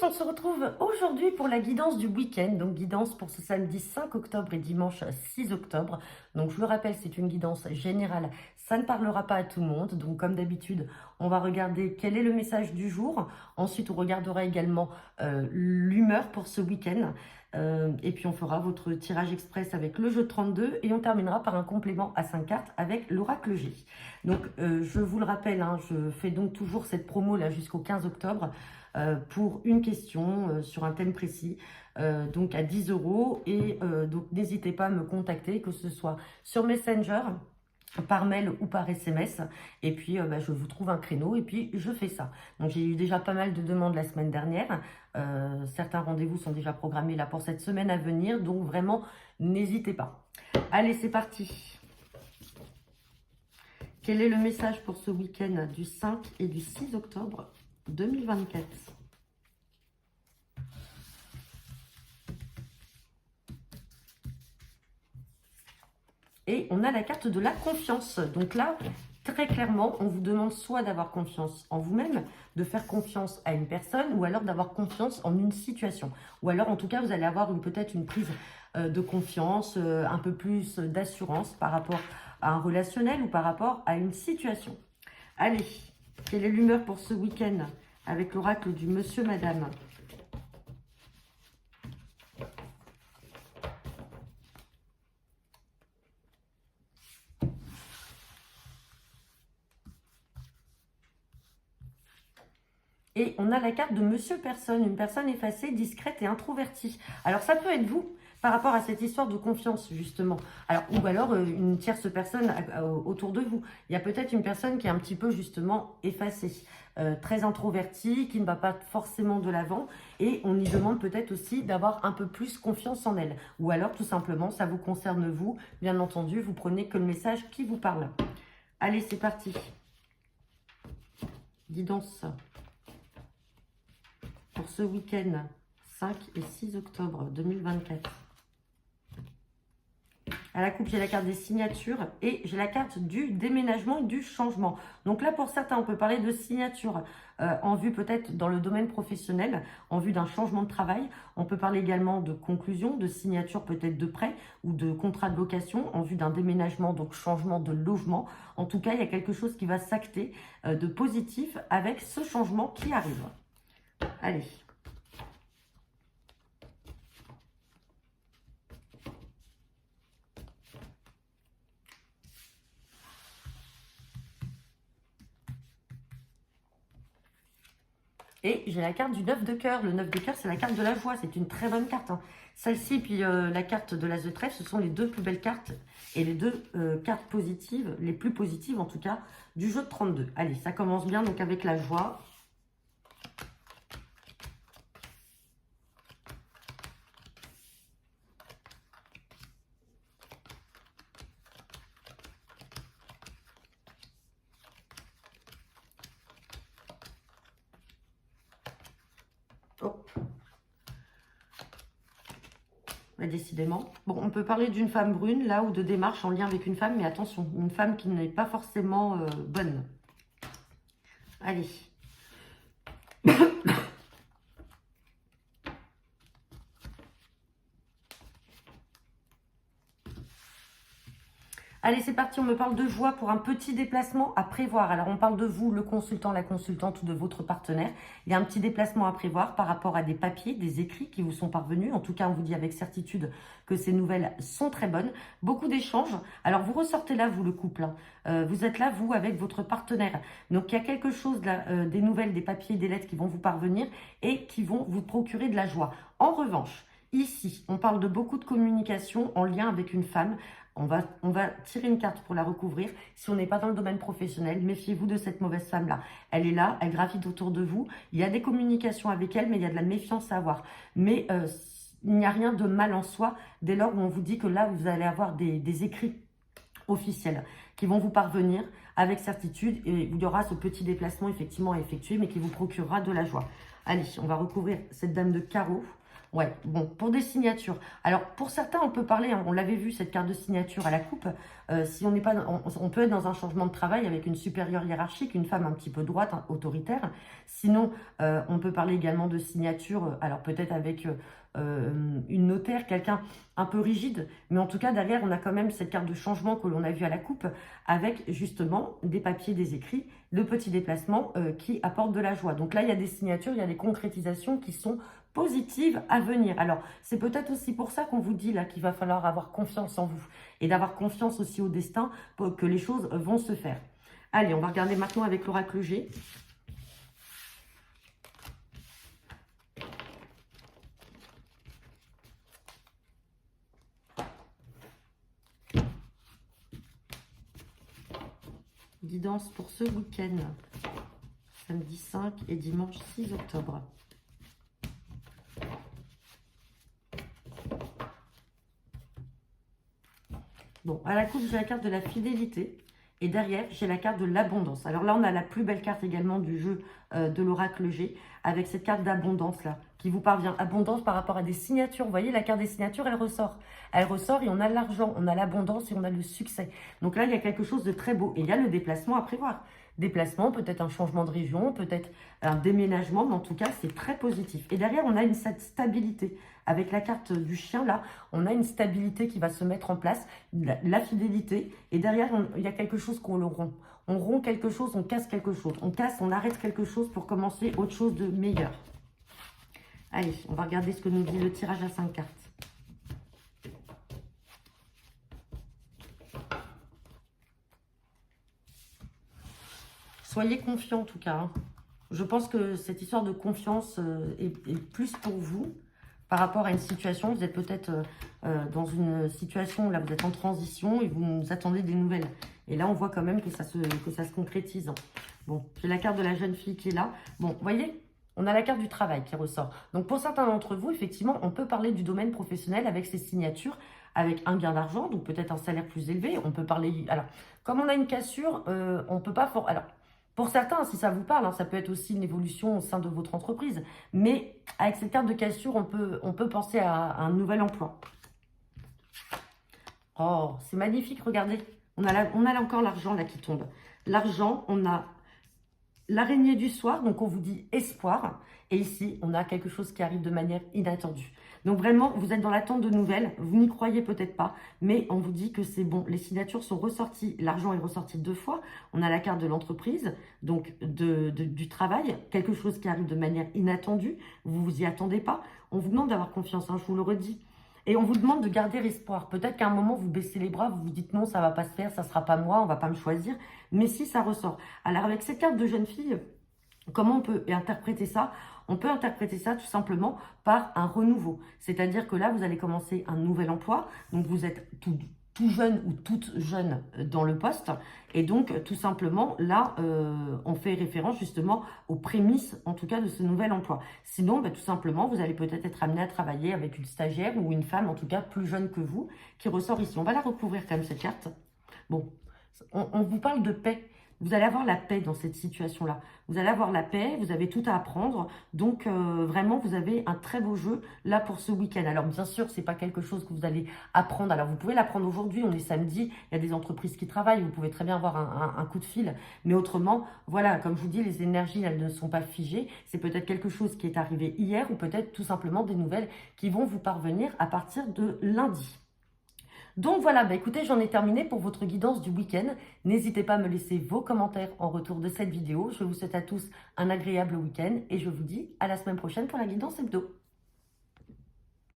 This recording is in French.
on se retrouve aujourd'hui pour la guidance du week-end, donc guidance pour ce samedi 5 octobre et dimanche 6 octobre. Donc je le rappelle, c'est une guidance générale, ça ne parlera pas à tout le monde. Donc comme d'habitude, on va regarder quel est le message du jour. Ensuite, on regardera également l'humeur pour ce week-end. Et puis on fera votre tirage express avec le jeu de 32 et on terminera par un complément à 5 cartes avec l'oracle G. Donc je vous le rappelle, hein, je fais donc toujours cette promo là jusqu'au 15 octobre. Pour une question sur un thème précis, donc à 10 € et donc n'hésitez pas à me contacter, que ce soit sur Messenger, par mail ou par SMS, et puis je vous trouve un créneau et puis je fais ça. Donc j'ai eu déjà pas mal de demandes la semaine dernière, certains rendez-vous sont déjà programmés là pour cette semaine à venir, donc vraiment n'hésitez pas. Allez, c'est parti. Quel est le message pour ce week-end du 5 et du 6 octobre 2024? Et on a la carte de la confiance. Donc là, très clairement, on vous demande soit d'avoir confiance en vous-même, de faire confiance à une personne, ou alors d'avoir confiance en une situation. Ou alors, en tout cas, vous allez avoir peut-être une prise de confiance, un peu plus d'assurance par rapport à un relationnel ou par rapport à une situation. Allez, quelle est l'humeur pour ce week-end avec l'oracle du monsieur, madame? Et on a la carte de Monsieur Personne, une personne effacée, discrète et introvertie. Alors ça peut être vous par rapport à cette histoire de confiance justement. Alors ou alors une tierce personne autour de vous. Il y a peut-être une personne qui est un petit peu justement effacée, très introvertie, qui ne va pas forcément de l'avant. Et on y demande peut-être aussi d'avoir un peu plus confiance en elle. Ou alors tout simplement ça vous concerne vous. Bien entendu, vous prenez que le message qui vous parle. Allez, c'est parti. Guidance pour ce week-end 5 et 6 octobre 2024. À la coupe, j'ai la carte des signatures et j'ai la carte du déménagement et du changement. Donc là, pour certains, on peut parler de signature en vue peut-être dans le domaine professionnel, en vue d'un changement de travail. On peut parler également de conclusion, de signature peut-être de prêt ou de contrat de location en vue d'un déménagement, donc changement de logement. En tout cas, il y a quelque chose qui va s'acter de positif avec ce changement qui arrive. Allez. Et j'ai la carte du 9 de cœur. Le 9 de cœur, c'est la carte de la joie. C'est une très bonne carte, hein. Celle-ci, puis la carte de l'As de trèfle, ce sont les deux plus belles cartes et les deux cartes positives, les plus positives en tout cas, du jeu de 32. Allez, ça commence bien donc avec la joie. Hop. Ouais, décidément. Bon, on peut parler d'une femme brune, là, ou de démarche en lien avec une femme, mais attention, une femme qui n'est pas forcément bonne. Allez. Allez, c'est parti, on me parle de joie pour un petit déplacement à prévoir. Alors, on parle de vous, le consultant, la consultante ou de votre partenaire. Il y a un petit déplacement à prévoir par rapport à des papiers, des écrits qui vous sont parvenus. En tout cas, on vous dit avec certitude que ces nouvelles sont très bonnes. Beaucoup d'échanges. Alors, vous ressortez là, vous, le couple, hein. Vous êtes là, vous, avec votre partenaire. Donc, il y a quelque chose, là, des nouvelles, des papiers, des lettres qui vont vous parvenir et qui vont vous procurer de la joie. En revanche, ici, on parle de beaucoup de communication en lien avec une femme. On va tirer une carte pour la recouvrir. Si on n'est pas dans le domaine professionnel, méfiez-vous de cette mauvaise femme-là. Elle est là, elle gravite autour de vous. Il y a des communications avec elle, mais il y a de la méfiance à avoir. Mais il n'y a rien de mal en soi dès lors où on vous dit que là, vous allez avoir des écrits officiels qui vont vous parvenir avec certitude. Et il y aura ce petit déplacement effectivement à effectuer, mais qui vous procurera de la joie. Allez, on va recouvrir cette dame de carreau Ouais, bon, pour des signatures. Alors, pour certains, on peut parler, hein, on l'avait vu, cette carte de signature à la coupe. Si on n'est pas, on peut être dans un changement de travail avec une supérieure hiérarchique, une femme un petit peu droite, hein, autoritaire. Sinon, on peut parler également de signature, alors peut-être avec une notaire, quelqu'un un peu rigide. Mais en tout cas, derrière, on a quand même cette carte de changement que l'on a vue à la coupe, avec justement des papiers, des écrits, de petits déplacements qui apportent de la joie. Donc là, il y a des signatures, il y a des concrétisations qui sont positive à venir. Alors, c'est peut-être aussi pour ça qu'on vous dit là qu'il va falloir avoir confiance en vous et d'avoir confiance aussi au destin pour que les choses vont se faire. Allez, on va regarder maintenant avec l'oracle G. Guidance pour ce week-end, samedi 5 et dimanche 6 octobre. Bon, à la coupe, j'ai la carte de la fidélité. Et derrière, j'ai la carte de l'abondance. Alors là, on a la plus belle carte également du jeu de l'oracle G, avec cette carte d'abondance là, qui vous parvient. Abondance par rapport à des signatures. Vous voyez, la carte des signatures, elle ressort. Elle ressort et on a l'argent, on a l'abondance et on a le succès. Donc là, il y a quelque chose de très beau. Et il y a le déplacement à prévoir. Déplacement, peut-être un changement de région, peut-être un déménagement, mais en tout cas, c'est très positif. Et derrière, on a cette stabilité. Avec la carte du chien, là, on a une stabilité qui va se mettre en place, la fidélité. Et derrière, il y a quelque chose qu'on le rompt. On rompt quelque chose, on casse quelque chose. On casse, on arrête quelque chose pour commencer autre chose de meilleur. Allez, on va regarder ce que nous dit le tirage à 5 cartes. Soyez confiants en tout cas. Hein. Je pense que cette histoire de confiance est plus pour vous par rapport à une situation. Vous êtes peut-être dans une situation où là, vous êtes en transition et vous attendez des nouvelles. Et là, on voit quand même que ça se concrétise. Bon, j'ai la carte de la jeune fille qui est là. Bon, vous voyez, on a la carte du travail qui ressort. Donc, pour certains d'entre vous, effectivement, on peut parler du domaine professionnel avec ces signatures, avec un gain d'argent, donc peut-être un salaire plus élevé. On peut parler... Alors, comme on a une cassure, on ne peut pas... Alors, pour certains, si ça vous parle, hein, ça peut être aussi une évolution au sein de votre entreprise. Mais avec cette carte de cassure, on peut penser à un nouvel emploi. Oh, c'est magnifique, regardez. On a là encore l'argent là qui tombe. L'argent, on a l'araignée du soir, donc on vous dit espoir. Et ici, on a quelque chose qui arrive de manière inattendue. Donc vraiment, vous êtes dans l'attente de nouvelles. Vous n'y croyez peut-être pas, mais on vous dit que c'est bon. Les signatures sont ressorties. L'argent est ressorti 2 fois. On a la carte de l'entreprise, donc du travail. Quelque chose qui arrive de manière inattendue. Vous vous y attendez pas. On vous demande d'avoir confiance, hein, je vous le redis. Et on vous demande de garder espoir. Peut-être qu'à un moment, vous baissez les bras, vous vous dites non, ça va pas se faire, ça sera pas moi, on va pas me choisir. Mais si, ça ressort. Alors avec cette carte de jeune fille, comment on peut interpréter ça? On peut interpréter ça tout simplement par un renouveau. C'est-à-dire que là, vous allez commencer un nouvel emploi. Donc, vous êtes tout jeune ou toute jeune dans le poste. Et donc, tout simplement, là, on fait référence justement aux prémices, en tout cas, de ce nouvel emploi. Sinon, tout simplement, vous allez peut-être être amené à travailler avec une stagiaire ou une femme, en tout cas, plus jeune que vous, qui ressort ici. On va la recouvrir quand même, cette carte. Bon, on vous parle de paix. Vous allez avoir la paix dans cette situation-là. Vous allez avoir la paix, vous avez tout à apprendre. Donc, vraiment, vous avez un très beau jeu là pour ce week-end. Alors, bien sûr, c'est pas quelque chose que vous allez apprendre. Alors, vous pouvez l'apprendre aujourd'hui, on est samedi, il y a des entreprises qui travaillent, vous pouvez très bien avoir un coup de fil. Mais autrement, voilà, comme je vous dis, les énergies, elles ne sont pas figées. C'est peut-être quelque chose qui est arrivé hier ou peut-être tout simplement des nouvelles qui vont vous parvenir à partir de lundi. Donc voilà, écoutez, j'en ai terminé pour votre guidance du week-end. N'hésitez pas à me laisser vos commentaires en retour de cette vidéo. Je vous souhaite à tous un agréable week-end et je vous dis à la semaine prochaine pour la guidance hebdo.